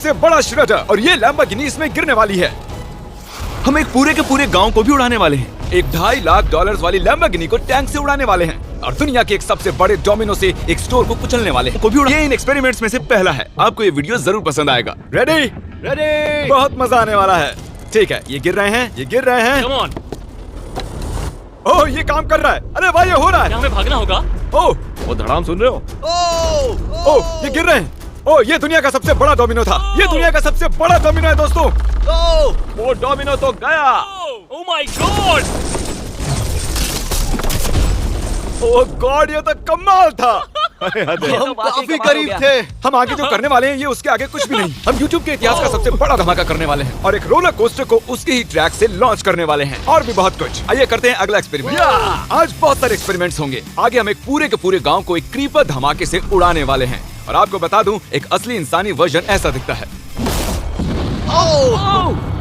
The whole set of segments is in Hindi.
से बड़ा श्रेडर और ये लैम्बोर्गिनी इसमें गिरने वाली है। हम एक पूरे के पूरे गांव को भी उड़ाने वाले हैं। एक $2.5 लाख वाली लैम्बोर्गिनी को टैंक से उड़ाने वाले हैं और दुनिया के एक सबसे बड़े डोमिनो से एक स्टोर को कुचलने वाले हैं। ये इन एक्सपेरिमेंट्स में से पहला है। आपको ये वीडियो जरूर पसंद आएगा। रेडी? रेडी। बहुत मजा आने वाला है। ठीक है, ये गिर रहे हैं, ये गिर रहे हैं। Come on. ओह, ये काम कर रहा है। अरे भाई, ये हो रहा है। हमें भागना होगा। ओह, वो धड़ाम सुन रहे हो? ओह, ये गिर रहे हैं। ओह, ये दुनिया का सबसे बड़ा डोमिनो था। ये दुनिया का सबसे बड़ा डोमिनो है दोस्तों। वो डोमिनो तो गया। Oh my God. Oh God, ये तो कमाल था। हम काफी करीब थे। हम आगे जो करने वाले हैं ये उसके आगे कुछ भी नहीं। हम YouTube के इतिहास का सबसे बड़ा धमाका करने वाले हैं और एक रोलर कोस्टर को उसके ही ट्रैक से लॉन्च करने वाले हैं और भी बहुत कुछ। आइए करते हैं अगला एक्सपेरिमेंट। आज बहुत सारे एक्सपेरिमेंट्स होंगे। आगे हम एक पूरे के पूरे गांव को एक क्रीपर धमाके से उड़ाने वाले हैं और आपको बता दूं, एक असली इंसानी वर्जन ऐसा दिखता है।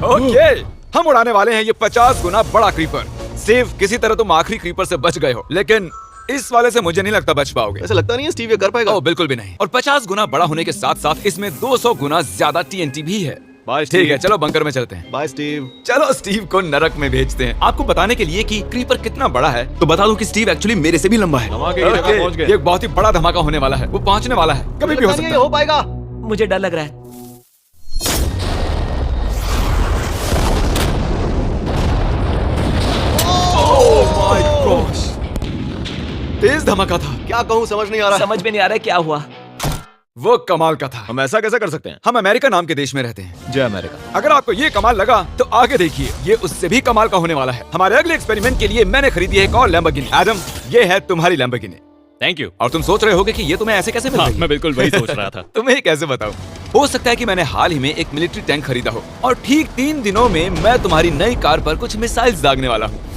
ओके, हम उड़ाने वाले हैं ये 50 गुना बड़ा क्रीपर। सेव, किसी तरह तुम आखिरी क्रीपर से बच गए हो, लेकिन इस वाले से मुझे नहीं लगता बच पाओगे। ऐसा लगता नहीं है स्टीव ये कर पाएगा। ओह, बिल्कुल भी नहीं। और 50 गुना बड़ा होने के साथ साथ इसमें 200 गुना ज्यादा TNT भी है। ठीक है, चलो बंकर में चलते हैं। Bye Steve. चलो स्टीव को नरक में भेजते हैं। आपको बताने के लिए कि क्रीपर कितना बड़ा है, तो बता दूं कि स्टीव एक्चुअली मेरे से भी लंबा है। धमाके की जगह पहुंच गए। ये एक बहुत ही बड़ा धमाका होने वाला है। वो पहुंचने वाला है, कभी भी हो सकता है। हो पाएगा। मुझे डर लग रहा है। माय गॉश, तेज धमाका था। क्या कहूँ समझ नहीं आ रहा। समझ में नहीं आ रहा है क्या हुआ। वो कमाल का था। हम ऐसा कैसे कर सकते हैं? हम अमेरिका नाम के देश में रहते हैं। जय अमेरिका। अगर आपको ये कमाल लगा तो आगे देखिए, ये उससे भी कमाल का होने वाला है। हमारे अगले एक्सपेरिमेंट के लिए मैंने खरीदी है एक और लैम्बोर्गिनी। एडम, ये है तुम्हारी लैम्बोर्गिनी। Thank you. और तुम सोच रहे होगे कि ये तुम्हें ऐसे कैसे मिल गई? मैं बिल्कुल वही सोच रहा था। तुम्हें कैसे बताऊं? हो सकता है कि मैंने हाल ही में एक मिलिट्री टैंक खरीदा हो और ठीक 3 दिनों में मैं तुम्हारी नई कार पर कुछ मिसाइल्स दागने वाला हूँ।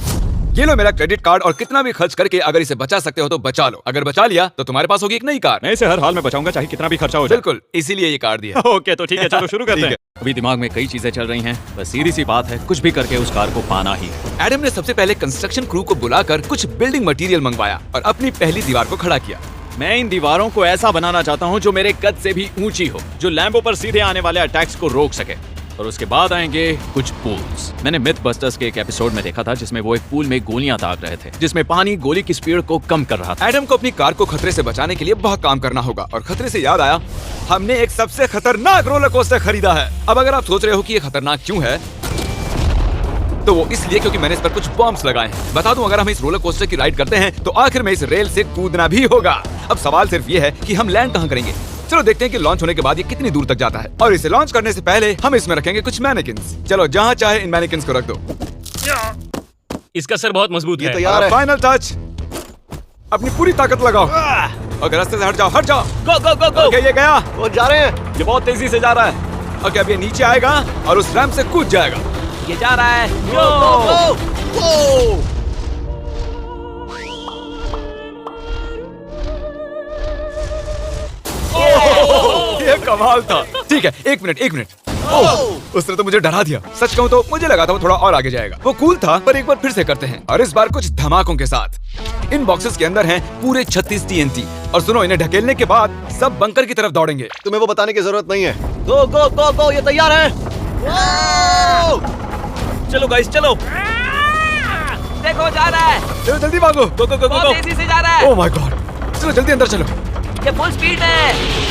ये लो मेरा क्रेडिट कार्ड और कितना भी खर्च करके अगर इसे बचा सकते हो तो बचा लो। अगर बचा लिया तो तुम्हारे पास होगी एक नई कार। मैं इसे हर हाल में बचाऊंगा, चाहे कितना भी खर्चा हो जाए। बिल्कुल, इसीलिए ये कार दिया। ओके, तो ठीक है, चलो शुरू करते ठीक हैं। अभी दिमाग में कई चीजें चल रही हैं, बस सीधी सी बात है, कुछ भी करके उस कार को पाना ही है। एडम ने सबसे पहले कंस्ट्रक्शन क्रू को बुलाकर कुछ बिल्डिंग मटेरियल मंगवाया और अपनी पहली दीवार को खड़ा किया। मैं इन दीवारों को ऐसा बनाना चाहता हूँ जो मेरे कद से भी ऊंची हो, जो लैम्बो पर सीधे आने वाले अटैक्स को रोक सके। और उसके बाद आएंगे कुछ पूल्स। मैंने मिथ बस्टर्स के एक एपिसोड में देखा था जिसमें वो एक पूल में गोलियां दाग रहे थे, जिसमें पानी गोली की स्पीड को कम कर रहा था। एडम को अपनी कार को खतरे से बचाने के लिए बहुत काम करना होगा और खतरे से याद आया, हमने एक सबसे खतरनाक रोलर कोस्टर खरीदा है। अब अगर आप सोच रहे हो कि ये खतरनाक क्यों है, तो वो इसलिए क्योंकि मैंने इस पर कुछ बॉम्ब्स लगाए हैं। बता दूं, अगर हम इस रोलर कोस्टर की राइड करते हैं तो आखिर में इस रेल से कूदना भी होगा। अब सवाल सिर्फ ये है कि हम लैंड कहाँ करेंगे। चलो देखते हैं कि लॉन्च होने के बाद ये कितनी दूर तक जाता है। और इसे लॉन्च करने से पहले हम इसमें रखेंगे कुछ मैनेकिन्स। चलो जहाँ चाहे इन मैनेकिन्स को रख दो। इसका सर बहुत मजबूत है। तैयार है। फाइनल टच, अपनी पूरी ताकत लगाओ। ओके, रास्ते से हट जाओ, हट जाओ। गो गो गो गो। ओके, ये गया। वो जा रहे हैं। ये बहुत तेजी से जा रहा है। ओके, अब ये नीचे आएगा और उस रैंप से कूद जाएगा। ये जा रहा है। ये कमाल था। ठीक है, एक मिनट। ओह, उसने तो मुझे डरा दिया। सच कहूँ तो मुझे लगा था वो थोड़ा और आगे जाएगा। वो कूल था, पर एक बार फिर से करते हैं और इस बार कुछ धमाकों के साथ। इन बॉक्सेस के अंदर हैं पूरे 36 TNT। और सुनो, इन्हें ढकेलने के बाद सब बंकर की तरफ दौड़ेंगे। तुम्हें वो बताने की जरूरत नहीं है। गो गो गो गो, ये तैयार है। चलो गाइस, चलो। देखो, जा रहा है। चलो जल्दी भागो। गो गो गो गो। बहुत तेजी से जा रहा है। ओह माय गॉड, चलो जल्दी अंदर चलो। ये फुल स्पीड है।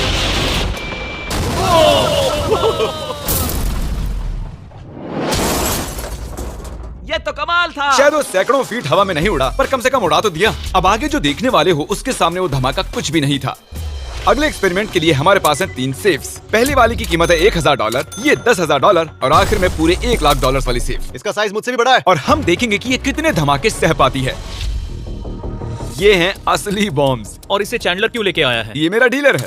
ये तो कमाल था। शायद वो सैकड़ों फीट हवा में नहीं उड़ा, पर कम से कम उड़ा तो दिया। अब आगे जो देखने वाले हो उसके सामने वो धमाका कुछ भी नहीं था। अगले एक्सपेरिमेंट के लिए हमारे पास हैं 3 सेफ्स। पहली वाली की कीमत है $1000, ये $10,000 और आखिर में पूरे $1,00,000 वाली सेफ। इसका साइज मुझसे भी बड़ा है। और हम देखेंगे कि ये कितने धमाके सह पाती है। ये हैं असली बॉम्ब्स। और इसे चैंडलर क्यों लेके आया है? ये मेरा डीलर है।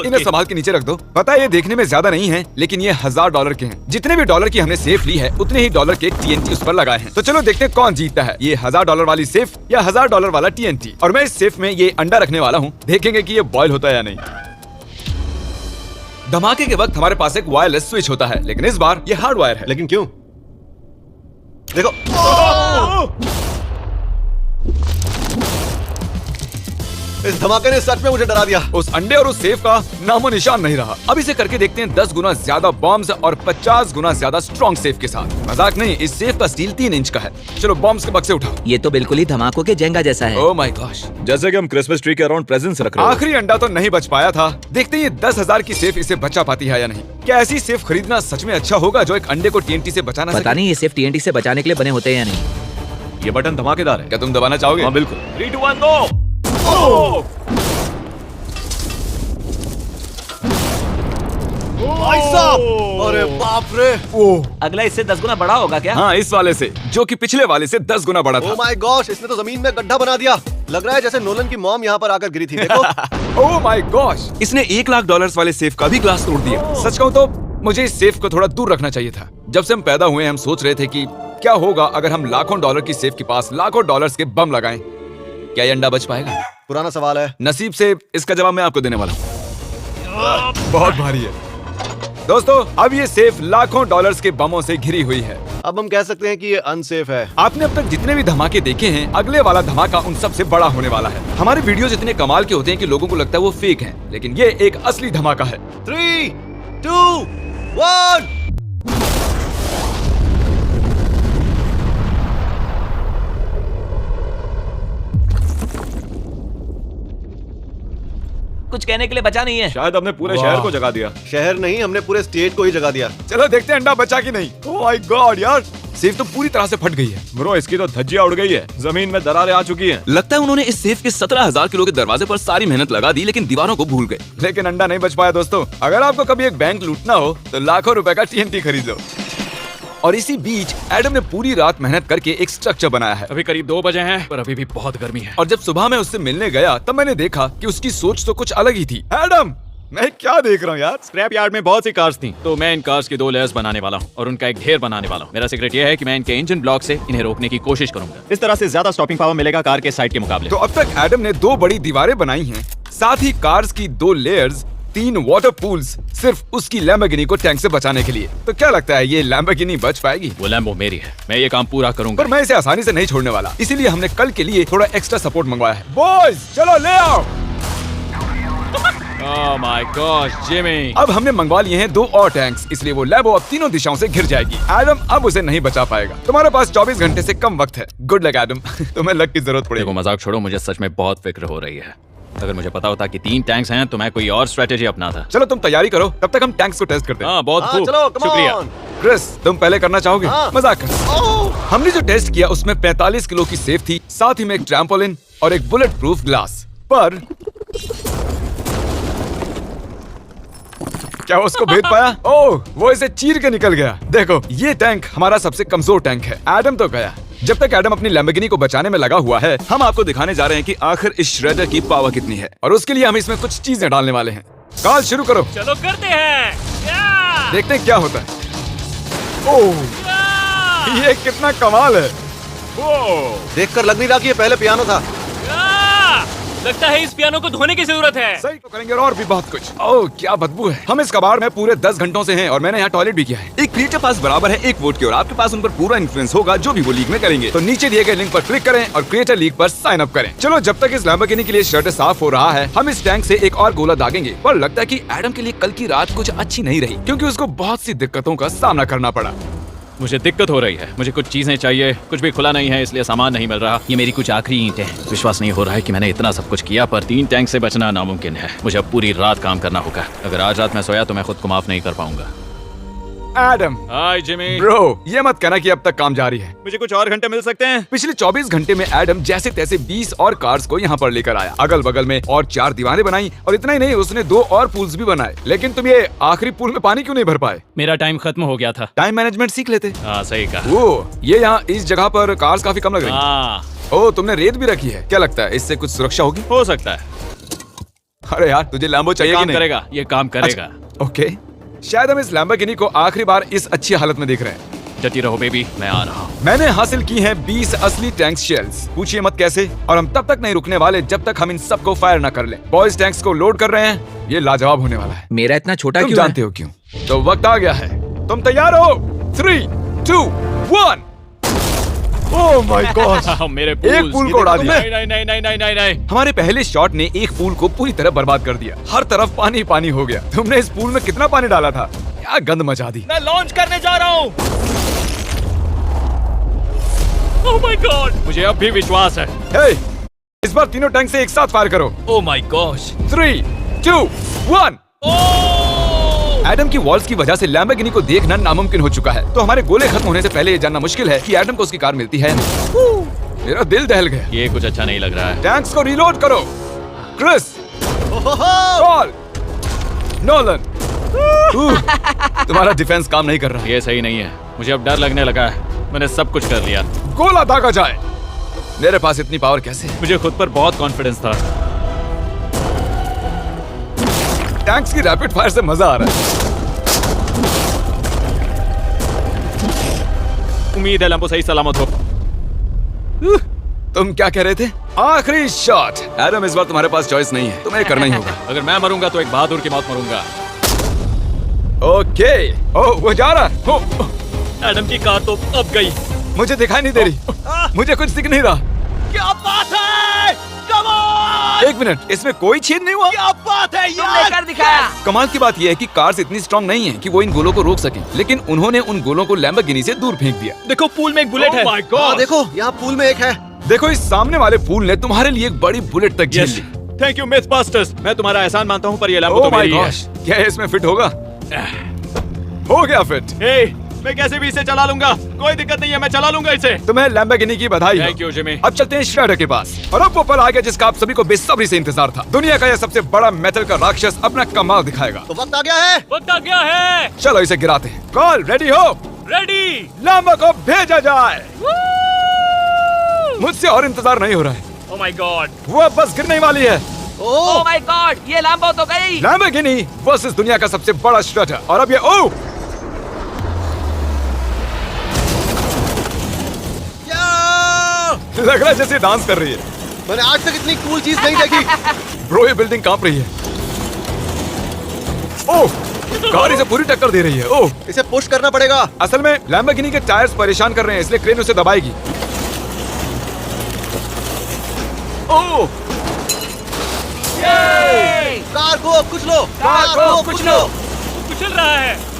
इन्हें संभाल के नीचे रख दो। पता है, ये देखने में ज्यादा नहीं है, लेकिन ये $1000 के हैं। जितने भी डॉलर की हमने सेफ ली है, उतने ही डॉलर के TNT उस पर लगाए हैं। तो चलो देखते हैं कौन जीतता है, ये $1000 वाली सेफ या $1000 वाला TNT। और मैं इस सेफ में ये अंडा रखने वाला हूँ। देखेंगे कि ये बॉयल होता है या नहीं। धमाके के वक्त हमारे पास एक वायरलेस स्विच होता है, लेकिन इस बार ये हार्ड वायर है। लेकिन क्यों? देखो। इस धमाके ने सच में मुझे डरा दिया। उस अंडे और उस सेफ का नामो निशान नहीं रहा। अब इसे करके देखते हैं 10 गुना ज्यादा बॉम्ब्स और 50 गुना ज्यादा स्ट्रॉन्ग सेफ के साथ। मजाक नहीं, इस सेफ का स्टील 3 इंच का है। चलो बॉम्ब्स के बक्से उठाओ। ये तो बिल्कुल ही धमाकों के जेंगा जैसा है। ओह माय गॉश, जैसे कि हम क्रिसमस ट्री के अराउंड प्रेजेंट्स रख रहे हैं। आखिरी अंडा तो नहीं बच पाया था। देखते हैं ये 10,000 की सेफ इसे बचा पाती है या नहीं। क्या ऐसी सेफ खरीदना सच में अच्छा होगा जो एक अंडे को TNT से बचाना पता नहीं ये सिर्फ TNT से बचाने के लिए बने होते हैं या नहीं। ये बटन धमाकेदार है। क्या तुम दबाना चाहोगे? हाँ बिल्कुल। 3, 2, 1 गो। भाई साहब, अरे बाप रे। अगला इससे 10 गुना बड़ा होगा क्या? हाँ, इस वाले से, जो कि पिछले वाले से 10 गुना बड़ा ओह था। माय गॉश, इसने तो जमीन में गड्ढा बना दिया। लग रहा है जैसे नोलन की मॉम यहाँ पर आकर गिरी थी। देखो। ओह माय गॉश, इसने $1,00,000 वाले सेफ का भी ग्लास तोड़ दिया। सच कहूँ तो मुझे इस सेफ को थोड़ा दूर रखना चाहिए था। जब से हम पैदा हुए हम सोच रहे थे कि क्या होगा अगर हम लाखों डॉलर की सेफ के पास लाखों डॉलर्स के बम लगाएं। क्या ये अंडा बच पाएगा? पुराना सवाल है। नसीब से इसका जवाब मैं आपको देने वाला हूँ। बहुत भारी है दोस्तों। अब ये सेफ लाखों डॉलर्स के बमों से घिरी हुई है। अब हम कह सकते हैं कि ये अनसेफ है। आपने अब तक जितने भी धमाके देखे हैं, अगले वाला धमाका उन सबसे बड़ा होने वाला है। हमारे वीडियोस इतने कमाल के होते हैं कि लोगों को लगता है वो फेक हैं, लेकिन ये एक असली धमाका है। 3, 2, 1। कुछ कहने के लिए बचा नहीं है। शायद हमने पूरे शहर को जगा दिया। शहर नहीं, हमने पूरे स्टेट को ही जगा दिया। चलो देखते हैं अंडा बचा कि नहीं। ओह माय गॉड यार, सेफ तो पूरी तरह से फट गई है। ब्रो, इसकी तो धज्जियां उड़ गई है। जमीन में दरारें आ चुकी हैं। लगता है उन्होंने इस सेफ के 17,000 किलो के दरवाजे पर सारी मेहनत लगा दी, लेकिन दीवारों को भूल गए। लेकिन अंडा नहीं बच पाया दोस्तों। अगर आपको कभी एक बैंक लूटना हो तो लाखों रुपए का TNT खरीद लो। और इसी बीच एडम ने पूरी रात मेहनत करके एक स्ट्रक्चर बनाया है। अभी करीब 2 बजे हैं, पर अभी भी बहुत गर्मी है। और जब सुबह मैं उससे मिलने गया तब मैंने देखा कि उसकी सोच तो कुछ अलग ही थी। एडम, मैं क्या देख रहा हूँ यार? स्क्रैप यार्ड में बहुत सी कार्स थी, तो मैं इन कार्स की 2 लेयर्स बनाने वाला हूँ और उनका एक ढेर बनाने वाला हूँ। मेरा सीक्रेट ये है कि मैं इनके इंजन ब्लॉक से इन्हें रोकने की कोशिश करूंगा। इस तरह से ज्यादा स्टॉपिंग पावर मिलेगा कार के साइड के मुकाबले। तो अब तक एडम ने 2 बड़ी दीवारें बनाई हैं, साथ ही कार्स की 2 लेयर्स, 3 वाटर पूल्स, सिर्फ उसकी लैम्बोर्गिनी को टैंक से बचाने के लिए। तो क्या लगता है ये लैम्बोर्गिनी बच पाएगी? वो लैम्बो मेरी है, मैं ये काम पूरा करूंगा। पर मैं इसे आसानी से नहीं छोड़ने वाला, इसीलिए हमने कल के लिए थोड़ा एक्स्ट्रा सपोर्ट मंगवाया है। बॉयज चलो ले आओ। Oh my God Jimmy. अब हमने मंगवा लिए हैं 2 और टैंक्स, इसलिए वो लैबो अब तीनों दिशाओं से घिर जाएगी। एडम अब उसे नहीं बचा पाएगा। तुम्हारे पास 24 घंटे से कम वक्त है। Good luck Adam. तुम्हें लक की जरूरत देखो पड़ेगी। मजाक छोड़ो, मुझे सच में बहुत फिक्र हो रही है। अगर मुझे पता होता कि 3 टैंक्स हैं तो मैं कोई और स्ट्रेटेजी अपनाता। चलो तुम तैयारी करो, तब तक हम टैंक्स को टेस्ट करते हैं। हाँ बहुत हाँ, खूब, चलो, come शुक्रिया। on। क्रिस, तुम पहले करना चाहोगे? हाँ। मजाक कर। हमने जो टेस्ट किया उसमें 45 किलो की सेफ थी, साथ ही में एक ट्रैम्पोलिन और एक बुलेट प्रूफ ग्लास। पर क्या उसको भेद पाया? ओह, वो इसे चीर के निकल गया। देखो, ये टैंक हमारा सबसे कमजोर टैंक है। एडम तो गया। जब तक एडम अपनी लैम्बोर्गिनी को बचाने में लगा हुआ है, हम आपको दिखाने जा रहे हैं कि आखिर इस श्रेडर की पावर कितनी है, और उसके लिए हम इसमें कुछ चीजें डालने वाले हैं। कॉल शुरू करो। चलो करते हैं। या! देखते हैं क्या होता है। ओह, या! ये कितना कमाल है। देखकर लग नहीं रहा कि ये पहले पियानो था। या! लगता है इस पियानो को धोने की जरूरत है। सही तो करेंगे और भी बहुत कुछ। ओह क्या बदबू है। हम इस कबाड़ में पूरे 10 घंटों से हैं और मैंने यहाँ टॉयलेट भी किया है। एक क्रिएटर पास बराबर है 1 वोट के, और आपके पास उन पर पूरा इन्फ्लुएंस होगा जो भी वो लीग में करेंगे। तो नीचे दिए गए लिंक पर क्लिक करें और क्रिएटर लीग पर साइन अप करें। चलो जब तक इस लैम्बोर्गिनी के लिए शर्ट साफ हो रहा है, हम इस टैंक से एक और गोला दागेंगे। पर लगता है कि एडम के लिए कल की रात कुछ अच्छी नहीं रही, क्योंकि उसको बहुत सी दिक्कतों का सामना करना पड़ा। मुझे दिक्कत हो रही है, मुझे कुछ चीजें चाहिए, कुछ भी खुला नहीं है इसलिए सामान नहीं मिल रहा। ये मेरी कुछ आखिरी ईंटें हैं। विश्वास नहीं हो रहा है कि मैंने इतना सब कुछ किया, पर 3 टैंक से बचना नामुमकिन है। मुझे अब पूरी रात काम करना होगा। अगर आज रात मैं सोया तो मैं खुद को माफ नहीं कर पाऊंगा। एडम, हाय जिमी। ब्रो, ये मत कहना कि अब तक काम जारी है। मुझे कुछ और घंटे मिल सकते हैं? पिछले 24 घंटे में एडम जैसे तैसे 20 और कार्स को यहाँ पर लेकर आया। अगल बगल में और 4 दीवारें बनाई, और इतना ही नहीं, उसने 2 और पूल्स भी बनाए। लेकिन तुम ये आखिरी पूल में पानी क्यों नहीं भर पाए? मेरा टाइम खत्म हो गया था। टाइम मैनेजमेंट सीख लेते। हाँ सही कहा। वो ये यहाँ इस जगह पर कार्स काफी कम लग रही हैं। हाँ ओह, तुमने रेत भी रखी है। क्या लगता है इससे कुछ सुरक्षा होगी? हो सकता है। अरे यार, तुझे लैम्बो चाहिए कि काम नहीं? करेगा, ये काम करेगा। अच्छा, ओके। शायद हम इस लैम्बोर्गिनी को आखिरी बार इस अच्छी हालत में देख रहे हैं। जटी रहो बेबी, मैं आ रहा हूँ। मैंने हासिल की हैं 20 असली टैंक शेल्स। पूछिए मत कैसे, और हम तब तक नहीं रुकने वाले जब तक हम इन सबको फायर ना कर लें। बॉयज टैंक्स को लोड कर रहे हैं। ये लाजवाब होने वाला है। मेरा इतना छोटा तुम क्यों जानते हो क्यों? तो वक्त आ गया है। तुम तैयार हो? 3, 2, 1। ओह माय गॉड, मेरे एक पूल्स। पूल को उड़ा दिया। नहीं नहीं नहीं नहीं नहीं नहीं नहीं। हमारे पहले शॉट ने एक पूल को पूरी तरह बर्बाद कर दिया। हर तरफ पानी पानी हो गया। तुमने इस पूल में कितना पानी डाला था? क्या गंद मचा दी। मैं लॉन्च करने जा रहा हूँ। ओह माय गॉड, मुझे अब भी विश्वास है। हे, इस बार तीनों टैंक से एक साथ फायर करो। Oh my gosh. 3, 2, 1। एडम की वॉल्स की वजह से लैम्बोर्गिनी को देखना नामुमकिन हो चुका है। तो हमारे गोले खत्म होने से पहले ये जानना मुश्किल है कि एडम को उसकी कार मिलती है या नहीं। मेरा दिल दहल गया। ये कुछ अच्छा नहीं लग रहा है। टैंक्स को रीलोड करो। Chris, Paul, Nolan. तुम्हारा डिफेंस काम नहीं कर रहा है। ये सही नहीं है। मुझे अब डर लगने लगा है। मैंने सब कुछ कर लिया। गोला दागा जाए। मेरे पास इतनी पावर कैसे? मुझे खुद पर बहुत कॉन्फिडेंस था। टैंक्स की रैपिड फायर से मजा आ रहा है। उम्मीद है लंबो सही सलामत हो। तुम क्या कह रहे थे? आखिरी शॉट। एडम, इस बार तुम्हारे पास चॉइस नहीं है, तुम्हें करना ही होगा। अगर मैं मरूंगा तो एक बहादुर की मौत मरूंगा। ओके। ओह, वो जा रहा है। ओह, एडम की कार तो अब गई। मुझे दिखाई नहीं दे रही। मुझे कुछ दिख नहीं रहा। क्या बात है? Come on! एक मिनट, इसमें कोई छेद नहीं हुआ। क्या बात है तुमने यार? कर दिखाया। कमाल की बात यह है कि कार्स इतनी स्ट्रांग नहीं है कि वो इन गोलों को रोक सके, लेकिन उन्होंने उन गोलों को लैम्बोर्गिनी से दूर फेंक दिया। देखो पूल में एक बुलेट है। माय हाँ देखो, यहाँ पूल में एक है। देखो, इस सामने वाले पूल ने तुम्हारे लिए एक बड़ी बुलेट तक झेल ली। Thank you MythBusters. मैं तुम्हारा एहसान मानता हूँ, पर ये लैम्बो ओह तो माय मेरी है। गॉश, क्या ये इसमें फिट होगा? हो गया फिट। हे, मैं कैसे भी इसे चला लूंगा। कोई दिक्कत नहीं है, मैं चला लूंगा इसे। तुम्हें लैम्बोर्गिनी की बधाई हो। Thank you Jimmy. अब चलते हैं श्रेडर के पास। और अब वो पल आ गया जिसका आप सभी को बेसब्री से इंतजार था। दुनिया का यह सबसे बड़ा मेटल का राक्षस अपना कमाल दिखाएगा। तो वक्त आ गया है। वक्त आ गया है। चलो इसे गिराते हैं। कॉल रेडी हो? रेडी। लैम्बो को भेजा जाए। मुझसे और इंतजार नहीं हो रहा है। Oh my God. वो अब बस गिरने वाली है। ओह माय गॉड, ये लैम्बो तो गई। लैम्बोर्गिनी वर्सेस दुनिया का सबसे बड़ा श्रेडर। और अब ये ओह, लग रहा है जैसे डांस कर रही है। मैंने आज तक इतनी कूल चीज नहीं देखी। ब्रो, ये बिल्डिंग कांप रही है। ओह, कार इसे पूरी टक्कर दे रही है। ओह, इसे पुश करना पड़ेगा। असल में लैम्बोर्गिनी के टायर्स परेशान कर रहे हैं, इसलिए क्रेन उसे दबाएगी। ओह, कार को कुचलो। कार को कुचलो। कुचल रहा है।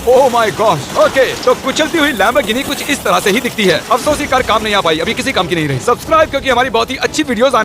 Oh my gosh. ओके, तो कुचलती हुई लैम्बोर्गिनी कुछ इस तरह से ही दिखती है। अफसोस ये कार काम नहीं आ पाई, अभी किसी काम की नहीं रही। सब्सक्राइब, क्योंकि हमारी बहुत ही अच्छी वीडियोस